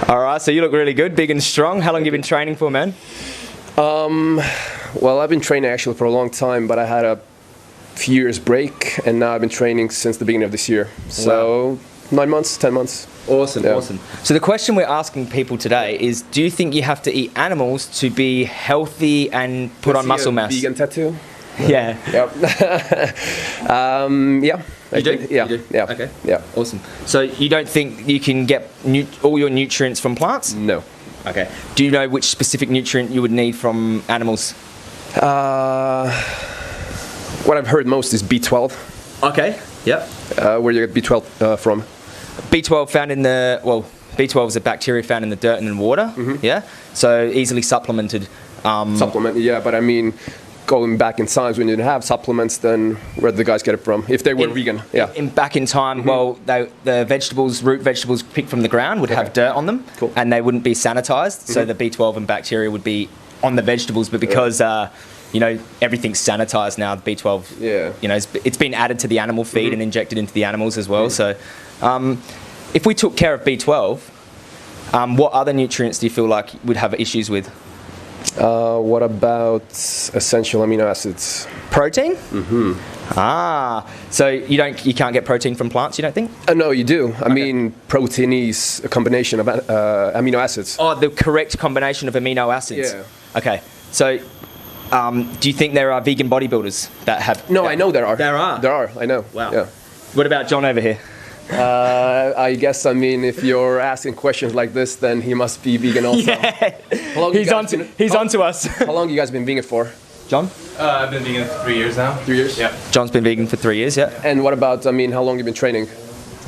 All right, so you look really good, big and strong. How long have you been training for, man? Well, I've been training actually for a long time, but I had a few years break, and now I've been training since the beginning of this year. So 9 months, 10 months. Awesome, awesome. So the question we're asking people today is, do you think you have to eat animals to be healthy and put on muscle mass? Vegan tattoo? Yeah. Yep. Yeah. You do? Yeah. You do? Yeah. Okay. Yeah. Awesome. So you don't think you can get all your nutrients from plants? No. Okay. Do you know which specific nutrient you would need from animals? What I've heard most is B12. Okay. Yep. Where do you get B12 from? B12 found in the, well, B12 is a bacteria found in the dirt and in water. Yeah. So easily supplemented. Supplement, yeah, but I mean, going back in times when you didn't have supplements, then where did the guys get it from? If they were vegan, yeah. Back in time, well, the vegetables, root vegetables picked from the ground would have dirt on them, and they wouldn't be sanitized. So the B12 and bacteria would be on the vegetables, but because you know, everything's sanitized now, the B12, you know, it's been added to the animal feed and injected into the animals as well. So if we took care of B12, what other nutrients do you feel like would have issues with? What about essential amino acids? Protein? So you can't get protein from plants, you don't think? No, you do. I mean, protein is a combination of amino acids. Oh, the correct combination of amino acids. Yeah. Okay. So do you think there are vegan bodybuilders that have... No, I know there are. There are? There are, I know. Wow. Yeah. What about John over here? I guess, I mean, if you're asking questions like this, then he must be vegan also. Yeah. He's onto us. How long have you guys been vegan for? John? I've been vegan for 3 years now. 3 years? Yeah. John's been vegan for 3 years, yeah. And what about, I mean, how long have you been training?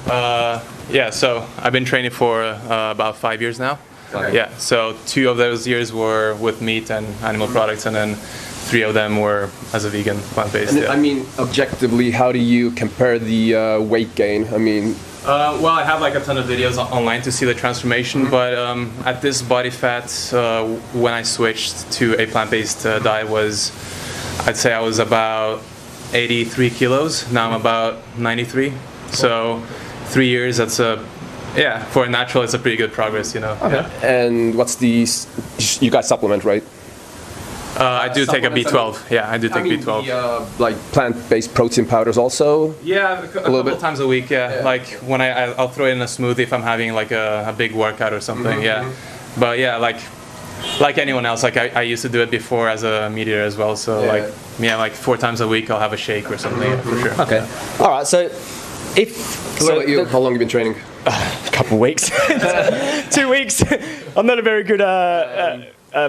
Yeah, so I've been training for about 5 years now. Okay. Yeah, so 2 of those years were with meat and animal products, and then 3 of them were as a vegan, plant-based. I mean, objectively, how do you compare the weight gain? I mean... well, I have like a ton of videos online to see the transformation, but at this body fat, when I switched to a plant-based diet I'd say I was about 83 kilos. Now I'm about 93. So 3 years, that's for a natural, it's a pretty good progress, you know. Okay. Yeah. And what's you guys supplement, right? I do take a B12. Yeah, I do take B12. Like plant-based protein powders also? Yeah, a couple times a week, yeah. Like when I'll throw it in a smoothie if I'm having like a big workout or something, yeah. But yeah, like anyone else, like I used to do it before as a meat eater as well, so like 4 times a week I'll have a shake or something, for sure. Okay. All right, so how about you? How long have you been training? A couple of weeks. 2 weeks. I'm not a very good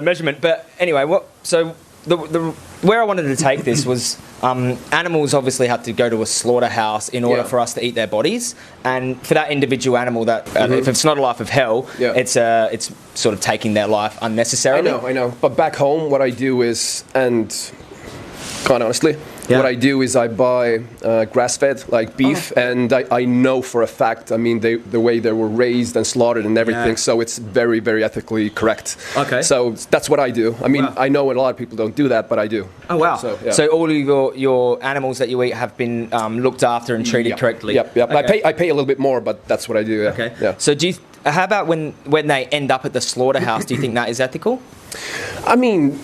measurement, but anyway, where I wanted to take this was animals obviously have to go to a slaughterhouse in order for us to eat their bodies, and for that individual animal, that if it's not a life of hell, it's sort of taking their life unnecessarily. I know. But back home, what I do is, and quite honestly, what I do is I buy grass-fed, like beef, and I know for a fact, I mean, the way they were raised and slaughtered and everything, so it's very, very ethically correct. Okay. So that's what I do. I mean, I know a lot of people don't do that, but I do. Oh, wow. So all of your animals that you eat have been looked after and treated correctly? Yep. Okay. I pay a little bit more, but that's what I do, Okay. Yeah. So how about when they end up at the slaughterhouse, do you think that is ethical? I mean,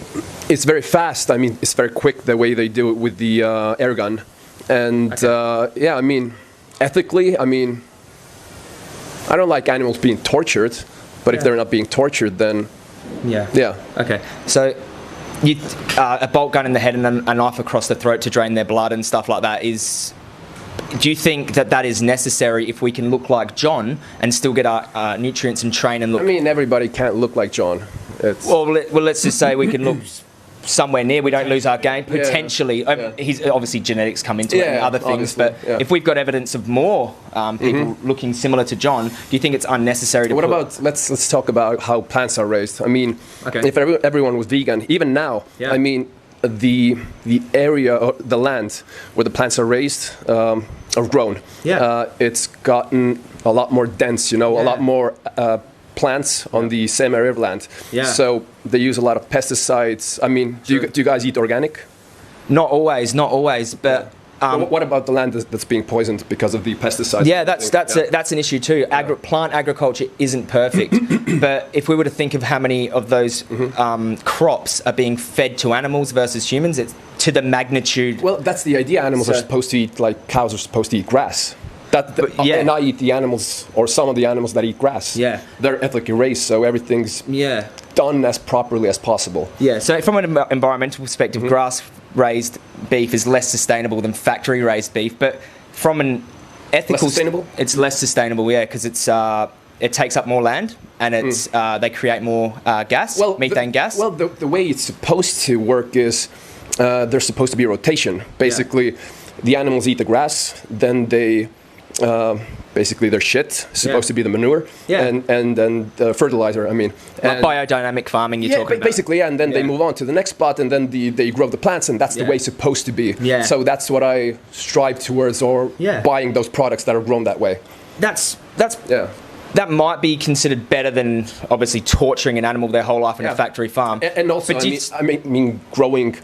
it's very fast. I mean, it's very quick the way they do it with the air gun. And I mean, ethically, I mean, I don't like animals being tortured, but if they're not being tortured, then yeah. Okay. So a bolt gun in the head and a knife across the throat to drain their blood and stuff like that is... Do you think that is necessary if we can look like John and still get our nutrients and train and look... I mean, everybody can't look like John. Well, let's just say we can look somewhere near, we don't lose our game, potentially. He's obviously genetics come into it and other things, but if we've got evidence of more people looking similar to John, do you think it's unnecessary to What about, let's talk about how plants are raised. I mean, if everyone was vegan, even now, I mean, the area, or the land where the plants are raised or grown, it's gotten a lot more dense, you know, a lot more plants on the same area of land. So they use a lot of pesticides. I mean, do you guys eat organic? Not always, but what about the land that's being poisoned because of the pesticides? Yeah, that's an issue too. Plant agriculture isn't perfect, but if we were to think of how many of those crops are being fed to animals versus humans, it's to the magnitude. Well, that's the idea. Animals are supposed to eat, like cows are supposed to eat grass. And I eat the animals, or some of the animals that eat grass. Yeah. They're ethically raised, so everything's done as properly as possible. Yeah, so from an environmental perspective, grass-raised beef is less sustainable than factory-raised beef, but from an ethical... Less sustainable? It's less sustainable, yeah, because it takes up more land, and they create more methane gas. Well, the way it's supposed to work is there's supposed to be a rotation. Basically, the animals eat the grass, then they... basically their shit is supposed to be the manure and then the fertilizer, I mean. Like biodynamic farming you're talking about. Basically, and then they move on to the next spot, and then they grow the plants, and that's the way it's supposed to be. Yeah. So that's what I strive towards, or buying those products that are grown that way. That might be considered better than obviously torturing an animal their whole life in a factory farm. And also, I mean, growing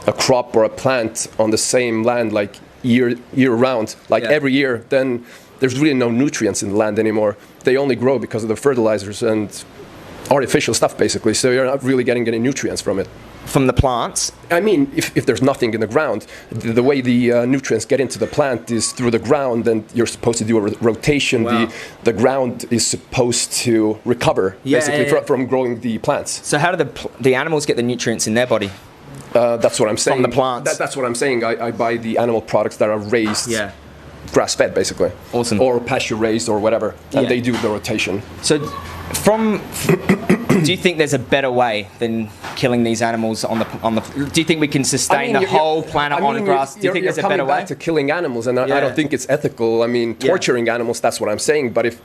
a crop or a plant on the same land, like year round, like every year, then there's really no nutrients in the land anymore. They only grow because of the fertilizers and artificial stuff, basically. So you're not really getting any nutrients from it. From the plants? I mean, if there's nothing in the ground, the way the nutrients get into the plant is through the ground, and you're supposed to do a rotation. Wow. The ground is supposed to recover, basically, from growing the plants. So how do the animals get the nutrients in their body? That's what I'm saying. From the plants? That's what I'm saying. I buy the animal products that are raised, grass-fed, basically. Awesome. Or pasture-raised or whatever, and they do the rotation. So do you think there's a better way than killing these animals on the? Do you think we can sustain the whole planet on grass? Do you think there's a better way? You're coming back to killing animals, and I don't think it's ethical. I mean, torturing animals, that's what I'm saying. But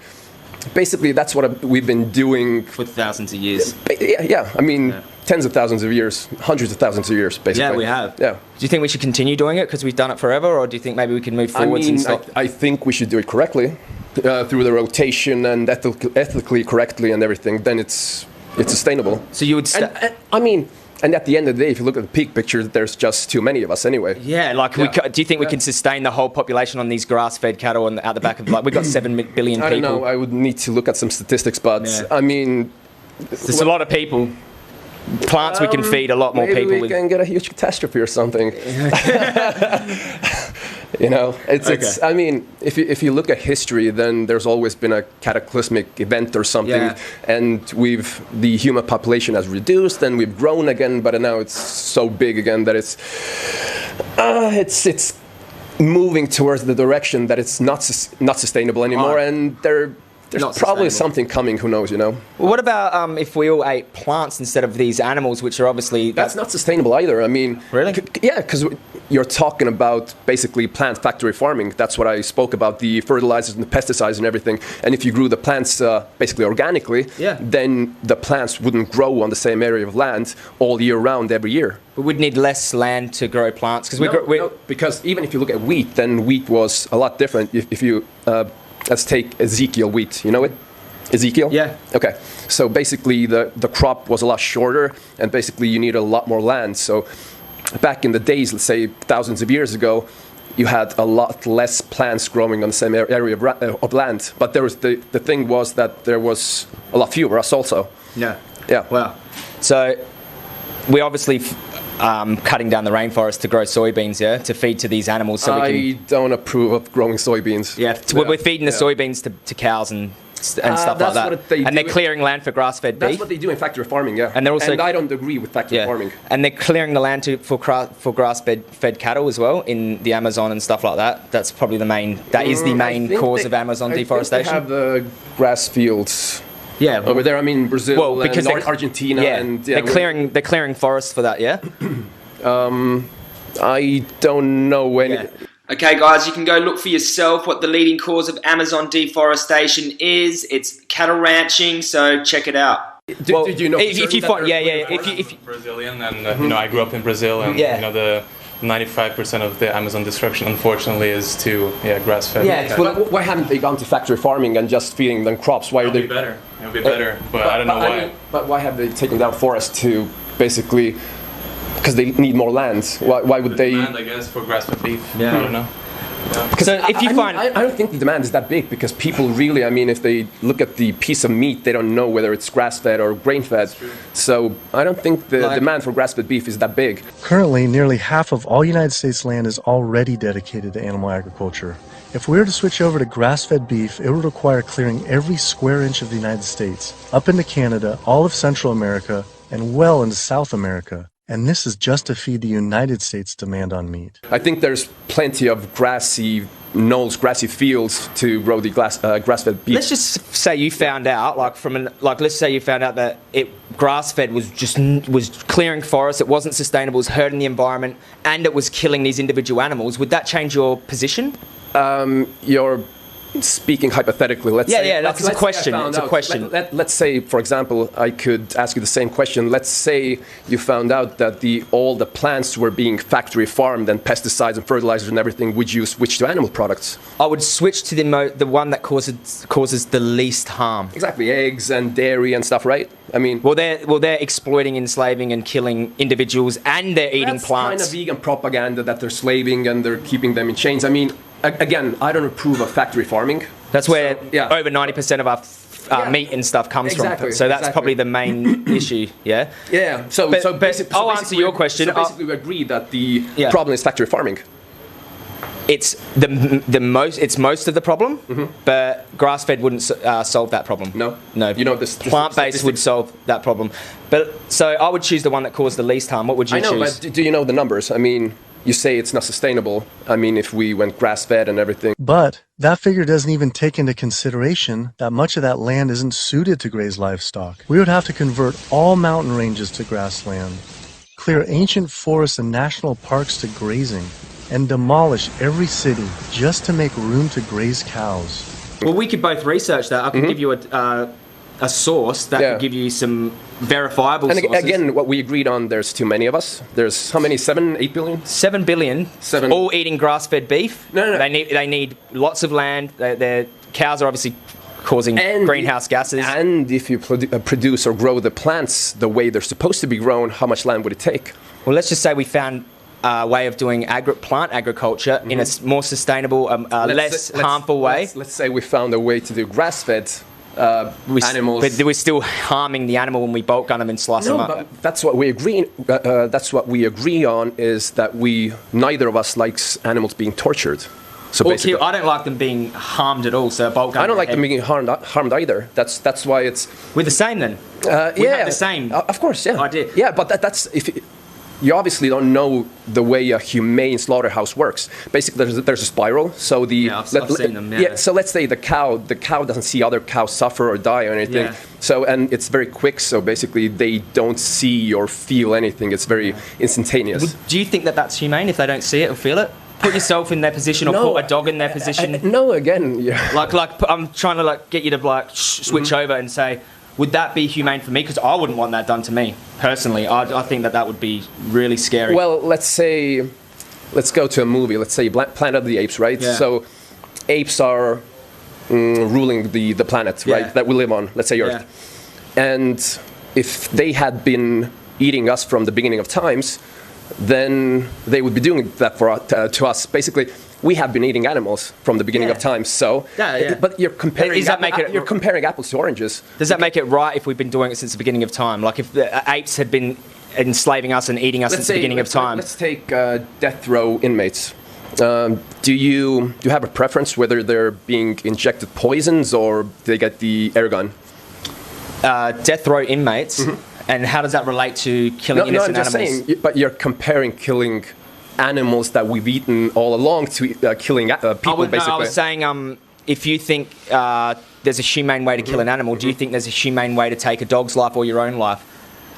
basically that's what we've been doing for thousands of years. I mean, tens of thousands of years, hundreds of thousands of years, basically. Yeah, we have. Yeah. Do you think we should continue doing it because we've done it forever, or do you think maybe we can move forwards and stop? I think we should do it correctly, through the rotation and ethically correctly and everything. Then it's sustainable. So you would. And at the end of the day, if you look at the peak picture, there's just too many of us anyway. Yeah, do you think we can sustain the whole population on these grass-fed cattle and out the back of, like, we've got 7 billion people? I don't know, I would need to look at some statistics, but I mean... There's a lot of people. Plants we can feed a lot more people with. Maybe we can get a huge catastrophe or something. You know, it's. I mean, if you look at history, then there's always been a cataclysmic event or something, and the human population has reduced, and we've grown again, but now it's so big again that it's moving towards the direction that it's not sustainable anymore, and there's probably something coming, who knows, you know. Well, what about if we all ate plants instead of these animals, which are obviously... That's not sustainable either. I mean... Really? Yeah, because you're talking about basically plant factory farming. That's what I spoke about, the fertilizers and the pesticides and everything. And if you grew the plants basically organically, then the plants wouldn't grow on the same area of land all year round every year. But we'd need less land to grow plants. No, because even if you look at wheat, then wheat was a lot different. If you... let's take Ezekiel wheat. You know it? Ezekiel? Yeah. Okay. So basically the crop was a lot shorter, and basically you need a lot more land. So back in the days, let's say thousands of years ago, you had a lot less plants growing on the same area of land. But there was the thing was that there was a lot fewer us also. Yeah. Yeah. Wow. So we obviously cutting down the rainforest to grow soybeans, to feed to these animals. So I don't approve of growing soybeans. Yeah, we're feeding the soybeans to cows and stuff like that. And they're clearing land for grass-fed beef. That's what they do in factory farming, And I don't agree with factory farming. And they're clearing the land for grass-fed cattle as well in the Amazon and stuff like that. That's probably the main cause of Amazon deforestation. I think they have the grass fields. Yeah, over there. I mean, Brazil and Argentina, and they're clearing forests for that. Yeah. I don't know when. Yeah. Okay, guys, you can go look for yourself what the leading cause of Amazon deforestation is. It's cattle ranching, so check it out. Did you know? If you find, if Brazilian, and I grew up in Brazil, and the 95% of the Amazon destruction, unfortunately, is to grass-fed. Yeah. Well, why haven't they gone to factory farming and just feeding them crops? Why are they? It'll be better, but I don't know why. But why have they taken down forests to basically Because they need more land. Why would they? Demand, I guess, for grass-fed beef. Yeah. I don't know. Yeah. So if you find, I don't think the demand is that big because people really, I mean, if they look at the piece of meat, they don't know whether it's grass-fed or grain-fed. So I don't think the demand for grass-fed beef is that big. Currently, nearly half of all United States land is already dedicated to animal agriculture. If we were to switch over to grass-fed beef, it would require clearing every square inch of the United States, up into Canada, all of Central America, and well into South America. And this is just to feed the United States' demand on meat. I think there's plenty of grassy knolls, grassy fields to grow the grass-fed beef. let's just say you found out, let's say you found out that grass-fed was clearing forests, it wasn't sustainable, it was hurting the environment, and it was killing these individual animals. Would that change your position? You're speaking hypothetically. Let's say, it's a question. It's a question. Let's say, for example, I could ask you the same question. Let's say you found out that all the plants were being factory farmed and pesticides and fertilizers and everything. Would you switch to animal products? I would switch to the one that causes the least harm. Exactly, eggs and dairy and stuff, right? I mean, well, they're exploiting, enslaving, and killing individuals, and they're eating plants. That's kind of vegan propaganda that they're slaving and they're keeping them in chains. I mean, again, I don't approve of factory farming. That's where over 90% of our meat and stuff comes from. So that's probably the main issue. Yeah. Yeah. So basically, I'll answer your question. So basically, we agree that the problem is factory farming. It's it's most of the problem, but grass-fed wouldn't solve that problem. No. You know, this plant-based would solve that problem. But so I would choose the one that caused the least harm. What would you choose? I know, but do you know the numbers? I mean, you say it's not sustainable. I mean, if we went grass-fed and everything. But that figure doesn't even take into consideration that much of that land isn't suited to graze livestock. We would have to convert all mountain ranges to grassland, clear ancient forests and national parks to grazing, and demolish every city just to make room to graze cows. Well, we could both research that. I can give you a source that could give you some verifiable sources. And again, what we agreed on, there's too many of us. There's how many? 7, 8 billion? 7 billion. All eating grass-fed beef. No. They need lots of land. Their cows are obviously causing greenhouse gases. And if you produce or grow the plants the way they're supposed to be grown, how much land would it take? Well, let's just say we found a way of doing plant agriculture in a more sustainable, less harmful way. Let's say we found a way to do grass-fed animals. But we're still harming the animal when we bolt gun them and slice them up. But that's what we agree. That's what we agree on, is that neither of us likes animals being tortured. So basically, I don't like them being harmed at all. So bolt gun. I don't like them being harmed either. That's why it's. We're the same then. We have the same. Of course, yeah. Idea. Yeah, but that's if. You obviously don't know the way a humane slaughterhouse works. Basically, there's a spiral. So I've seen them. Yeah. So let's say the cow doesn't see other cows suffer or die or anything. Yeah. So and it's very quick. So basically, they don't see or feel anything. It's very instantaneous. Do you think that that's humane if they don't see it or feel it? Put yourself in their position, or put a dog in their position. No, again, yeah. Like I'm trying to get you to switch over and say, would that be humane for me? Because I wouldn't want that done to me personally. I think that would be really scary. Well, let's go to a movie. Let's say Planet of the Apes, right? Yeah. So apes are ruling the planet, right, that we live on. Let's say Earth. Yeah. And if they had been eating us from the beginning of times, then they would be doing that to us. Basically, we have been eating animals from the beginning of time. So, but you're comparing. You're comparing apples to oranges. Does that make it right if we've been doing it since the beginning of time? Like if the apes had been enslaving us and eating us since the beginning of time? Let's take death row inmates. Do you have a preference whether they're being injected poisons or they get the air gun? Death row inmates. And how does that relate to killing innocent animals? Saying, but you're comparing killing animals that we've eaten all along to killing people, basically. I was saying, if you think there's a humane way to kill an animal, do you think there's a humane way to take a dog's life or your own life?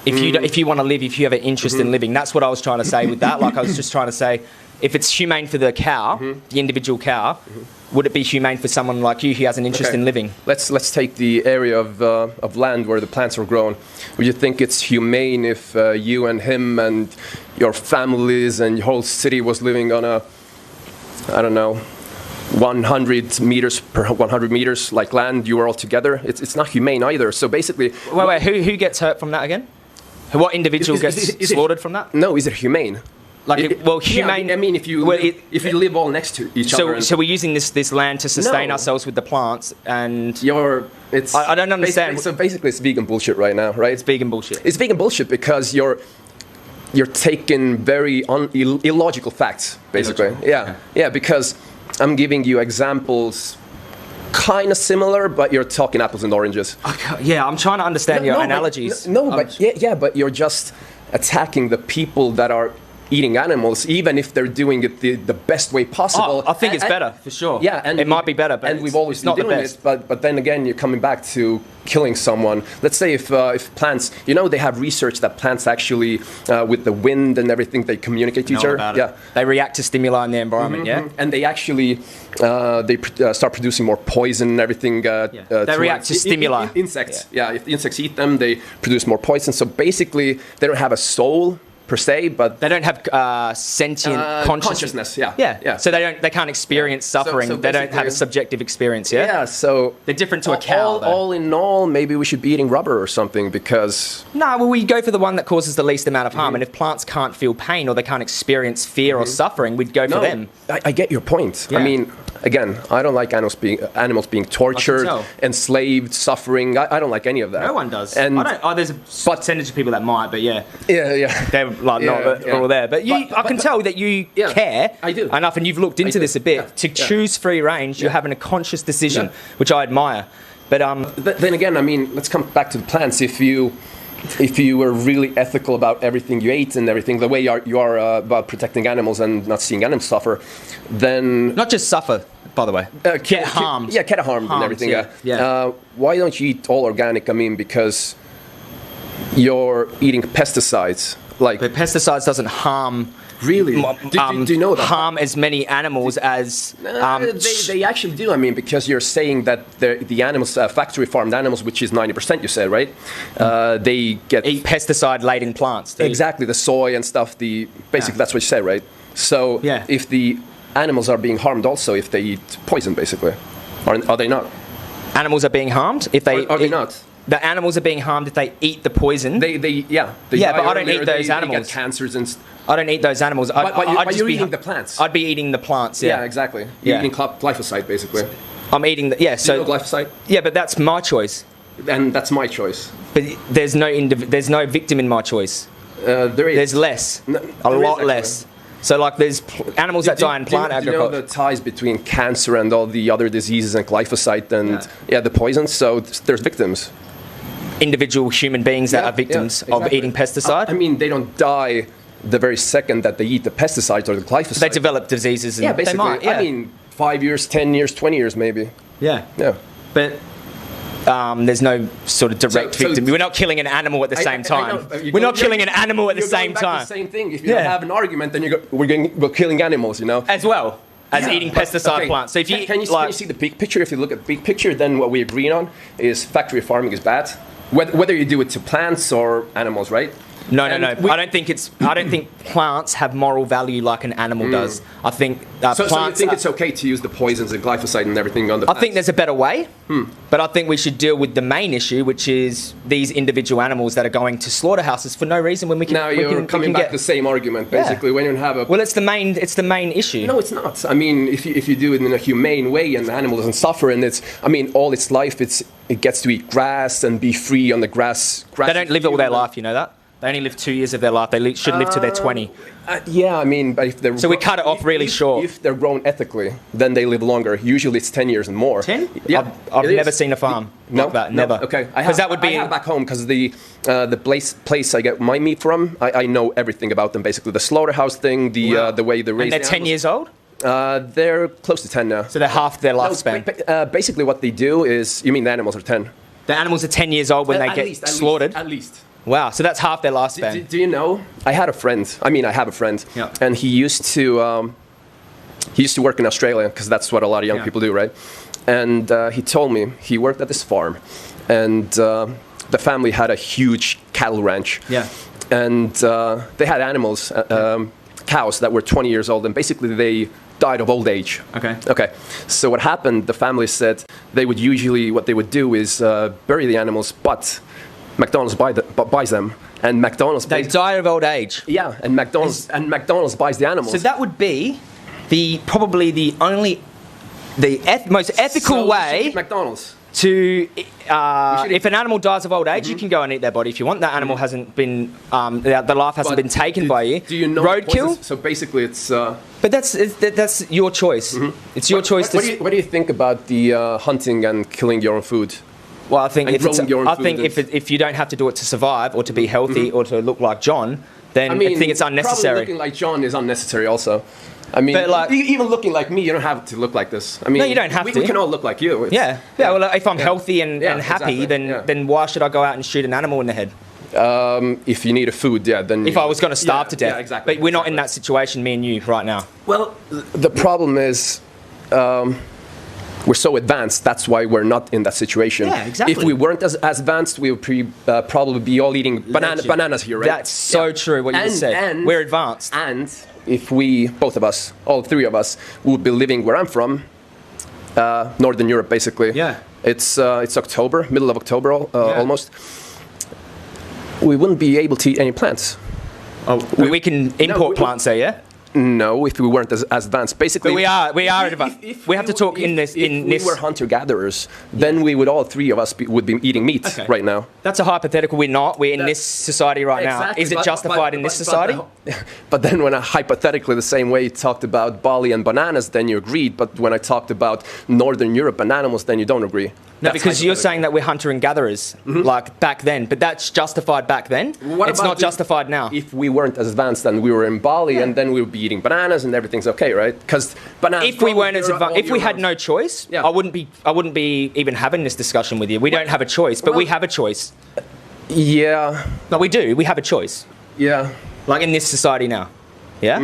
If you want to live, if you have an interest in living, that's what I was trying to say with that. Like I was just trying to say, if it's humane for the cow, the individual cow, would it be humane for someone like you who has an interest in living? Let's take the area of land where the plants are grown. Would you think it's humane if you and him and your families and your whole city was living on a, I don't know, 100 meters per 100 meters like land? You were all together. It's not humane either. So basically, wait, who gets hurt from that again? What individual gets slaughtered from that? No, is it humane? Like, humane. Yeah, I mean, if you live all next to each other. So we're using this land to sustain ourselves with the plants, and I don't understand. So basically, it's vegan bullshit right now, right? It's vegan bullshit. It's vegan bullshit because you're taking very illogical facts, basically. Illogical. Yeah, yeah, because I'm giving you examples kind of similar, but you're talking apples and oranges. Okay, yeah, I'm trying to understand your analogies. But you're just attacking the people that are eating animals, even if they're doing it the best way possible. I think it's better, for sure. Yeah, and it might be better, but we've always been doing it. But then again, you're coming back to killing someone. Let's say if plants, they have research that plants actually, with the wind and everything, they communicate to each other. Yeah, they react to stimuli in the environment. Yeah, and they actually start producing more poison and everything. They react to stimuli. Insects. Yeah, if the insects eat them, they produce more poison. So basically, they don't have a soul per se, but they don't have sentient consciousness. Yeah. So they can't experience suffering. So they don't have a subjective experience. Yeah. So they're different to a cow. All in all, maybe we should be eating rubber or something because. No, well, we go for the one that causes the least amount of harm. And if plants can't feel pain or they can't experience fear or suffering, we'd go for them. I get your point. Yeah. I mean, again, I don't like animals being tortured, enslaved, suffering. I don't like any of that. No one does. And there's a percentage of people that might, but yeah. They're not all there. But I can tell that you care enough, and you've looked into this a bit. To choose free range, you're having a conscious decision, which I admire. But then again, I mean, let's come back to the plants. If you were really ethical about everything you ate and everything, the way you are about protecting animals and not seeing animals suffer, then not just suffer, by the way, get harmed. Get harmed and everything. Why don't you eat all organic? I mean, because you're eating pesticides. But pesticides doesn't harm. Really? Do you know that? Harm as many animals as... they actually do, I mean, because you're saying that the animals, factory farmed animals, which is 90%, you said, right? They eat pesticide-laden plants. Exactly, the soy and stuff, basically that's what you said, right? So if the animals are being harmed also, if they eat poison, basically, are they not? Animals are being harmed if they... Are they not? The animals are being harmed if they eat the poison. But I don't eat those animals. They get cancers and. I don't eat those animals. But you're eating the plants. I'd be eating the plants. Yeah, exactly. You're eating glyphosate, basically. I'm eating the So you know glyphosate. Yeah, but that's my choice. And that's my choice. But there's no victim in my choice. There is. There's less. A lot less. So, like, there's animals that die in plant agriculture. Do you know the ties between cancer and all the other diseases and glyphosate and the poisons? So there's victims. Individual human beings that are victims of eating pesticide. I mean, they don't die the very second that they eat the pesticides or the glyphosate. They develop diseases. And basically. They might, I mean, 5 years, 10 years, 20 years, maybe. Yeah. But there's no sort of direct victim. We're not killing an animal at the same time. We're not killing an animal at the same time. The same thing. If you don't have an argument, then we're killing animals, as well as eating pesticide plants. So if can you see the big picture? If you look at the big picture, then what we agree on is factory farming is bad. Whether you do it to plants or animals, right? No. I don't think plants have moral value like an animal does. I think so you think it's okay to use the poisons and glyphosate and everything on the plants? I think there's a better way, but I think we should deal with the main issue, which is these individual animals that are going to slaughterhouses for no reason. When we can now you're coming back to the same argument, basically. When you have a it's the main issue. No, it's not. I mean, if you do it in a humane way and the animal doesn't suffer, and all its life it gets to eat grass and be free on the grass. They don't live all their life, you know that? They only live 2 years of their life. They should live to their 20. I mean, but if they're... So we cut it off really short. If they're grown ethically, then they live longer. Usually it's 10 years and more. 10? Yeah. I've never seen a farm like that. Never. Okay. Because that would be... I have back home because the place I get my meat from, I know everything about them, basically. The slaughterhouse thing, the way they raise... And they're 10 years old? They're close to 10 now. So they're half their lifespan? Basically what they do is... You mean the animals are 10? The animals are 10 years old when they get slaughtered? At least. Wow, so that's half their lifespan. Do you know? I have a friend, and he used to work in Australia because that's what a lot of young people do, right? And he told me he worked at this farm, and the family had a huge cattle ranch. Yeah. And they had animals, cows that were 20 years old, and basically they died of old age. Okay. So what happened? The family said what they would do is bury the animals, but McDonald's buys them, and McDonald's they die of old age. Yeah, and McDonald's buys the animals. So that would be probably the most ethical way. McDonald's. To if an animal dies of old age, you can go and eat their body if you want. That animal hasn't been the life hasn't been taken by you. Do you know roadkill? So basically, it's. But that's your choice. It's your choice. What do you think about the hunting and killing your own food? Well, I think if you don't have to do it to survive or to be healthy or to look like John, then I think it's unnecessary. Probably looking like John is unnecessary also. I mean, but even looking like me, you don't have to look like this. I mean, no, you don't have to. We can all look like you. Yeah. Well, if I'm healthy and happy, then why should I go out and shoot an animal in the head? If you need a food, then... If I was going to starve to death. Yeah, exactly. But we're not in that situation, me and you, right now. Well, the problem is we're so advanced, that's why we're not in that situation. Yeah, exactly. If we weren't as advanced, we would probably be all eating bananas here, right? That's so true, what you just said. We're advanced. And if we, both of us, all three of us, would be living where I'm from, Northern Europe, basically. Yeah. It's October, middle of October, almost. We wouldn't be able to eat any plants. Oh, we can import plants there, yeah? No, if we weren't as advanced. Basically, but we are advanced. We have to talk in this. If we were hunter-gatherers, then we would, all three of us, would be eating meat right now. That's a hypothetical. We're not. We're in this society right now. Is it justified in this society? But then when I hypothetically, the same way you talked about Bali and bananas, then you agreed. But when I talked about Northern Europe and animals, then you don't agree. No, because you're saying that we're hunter and gatherers, like back then. But that's justified back then. It's not justified now. If we weren't as advanced and we were in Bali, and then we would be eating bananas and everything's okay, right? Because bananas. If we weren't as advanced, if we had no choice, I wouldn't be even having this discussion with you. We don't have a choice, but we have a choice. Yeah. No, we do. We have a choice. Yeah. Like in this society now. Yeah.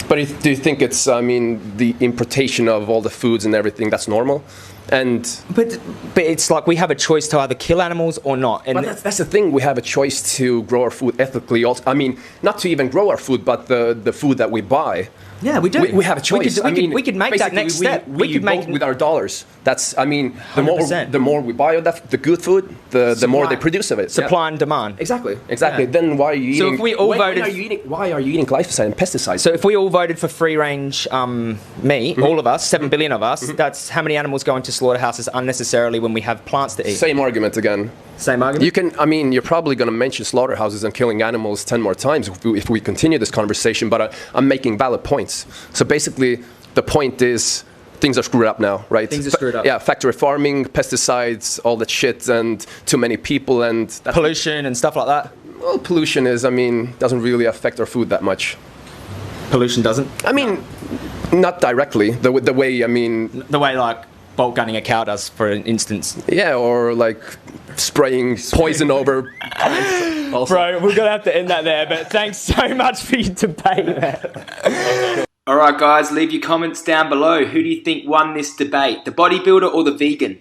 But do you think it's? I mean, the importation of all the foods and everything, that's normal. But it's like we have a choice to either kill animals or not. And but that's the thing. We have a choice to grow our food ethically. Also, I mean, not to even grow our food, but the food that we buy. Yeah, we do. We have a choice. We could make that next step. We could make with our dollars. That's. I mean, the more we buy of the good food, the more they produce of it. Supply and demand. Exactly. Yeah. Then why are you eating? So if we all voted, why are you eating glyphosate and pesticides? So if we all voted for free range meat, all of us, 7 billion of us, that's how many animals go into slaughterhouses unnecessarily when we have plants to eat. Same argument again. Same argument. You can. I mean, you're probably going to mention slaughterhouses and killing animals 10 more times if we continue this conversation. But I'm making valid points. So basically, the point is things are screwed up now, right? Things are screwed up. Yeah, factory farming, pesticides, all that shit, and too many people and pollution and stuff like that. Well, pollution doesn't really affect our food that much. Pollution doesn't. I mean, not directly. The way the way like bolt gunning a cow does, for instance. Yeah, or like spraying poison over. Bro, we're gonna have to end that there. But thanks so much for your debate, man. All right, guys, leave your comments down below. Who do you think won this debate, the bodybuilder or the vegan?